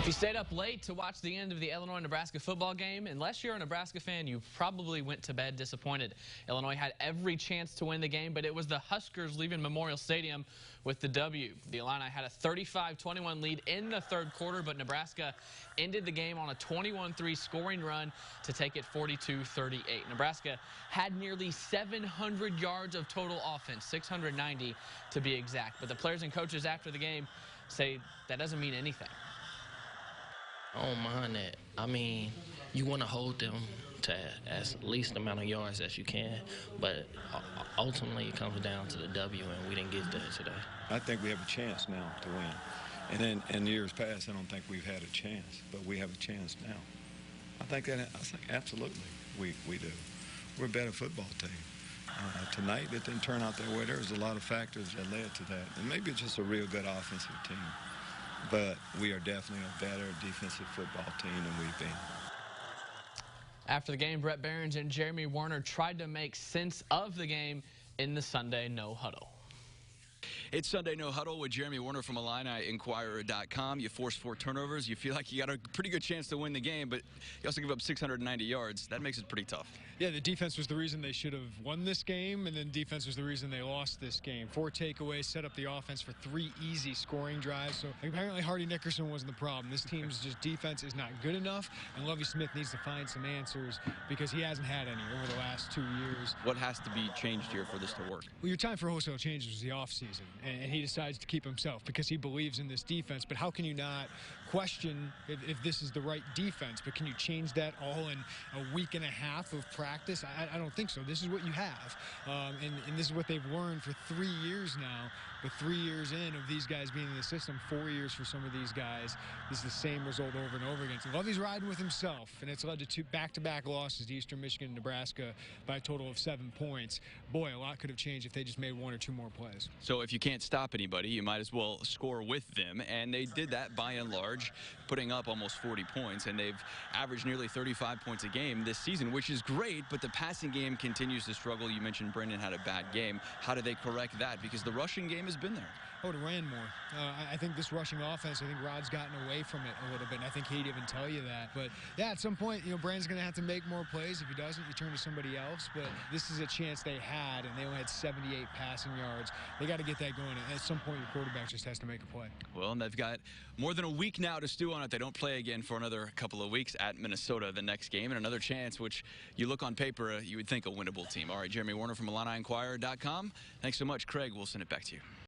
If you stayed up late to watch the end of the Illinois-Nebraska football game, unless you're a Nebraska fan, you probably went to bed disappointed. Illinois had every chance to win the game, but it was the Huskers leaving Memorial Stadium with the W. The Illini had a 35-21 lead in the third quarter, but Nebraska ended the game on a 21-3 scoring run to take it 42-38. Nebraska had nearly 700 yards of total offense, 690 to be exact. But the players and coaches after the game say that doesn't mean anything. I don't mind that. I mean, you want to hold them to as least amount of yards as you can, but ultimately it comes down to the W, and we didn't get there today. I think we have a chance now to win. And then in years past, I don't think we've had a chance, but we have a chance now. I think absolutely we do. We're a better football team. Tonight, it didn't turn out that way. There was a lot of factors that led to that, and maybe it's just a real good offensive team. But we are definitely a better defensive football team than we've been. After the game, Bret Beherns and Jeremy Werner tried to make sense of the game in the Sunday No Huddle. It's Sunday No Huddle with Jeremy Werner from IlliniInquirer.com. You forced 4 turnovers. You feel like you got a pretty good chance to win the game, but you also give up 690 yards. That makes it pretty tough. Yeah, the defense was the reason they should have won this game, and then defense was the reason they lost this game. 4 takeaways set up the offense for 3 easy scoring drives. So apparently Hardy Nickerson wasn't the problem. This team's just defense is not good enough, and Lovie Smith needs to find some answers because he hasn't had any over the last 2 years. What has to be changed here for this to work? Well, your time for wholesale changes was the offseason, and he decides to keep himself because he believes in this defense. But how can you not question if this is the right defense? But can you change that all in a week and a half of practice? I don't think so. This is what you have, and this is what they've learned for 3 years now. But 3 years in of these guys being in the system, 4 years for some of these guys, this is the same result over and over again. So Lovie's riding with himself, and it's led to 2 back-to-back losses to Eastern Michigan and Nebraska by a total of 7 points. Boy, a lot could have changed if they just made 1 or 2 more plays. So if you can't stop anybody, you might as well score with them, and they did that by and large, putting up almost 40 points, and they've averaged nearly 35 points a game this season, which is great, but the passing game continues to struggle. You mentioned Brendan had a bad game. How do they correct that? Because the rushing game has been there. I would have ran more. I think this rushing offense, I think Rod's gotten away from it a little bit, and I think he'd even tell you that. But, yeah, at some point, Brandon's going to have to make more plays. If he doesn't, you turn to somebody else. But this is a chance they had, and they only had 78 passing yards. They got to get that going. At some point, your quarterback just has to make a play. Well, and they've got more than a week now to stew on it. They don't play again for another couple of weeks at Minnesota the next game, and another chance, which you look on paper, you would think a winnable team. All right, Jeremy Werner from IlliniInquirer.com. Thanks so much, Craig. We'll send it back to you.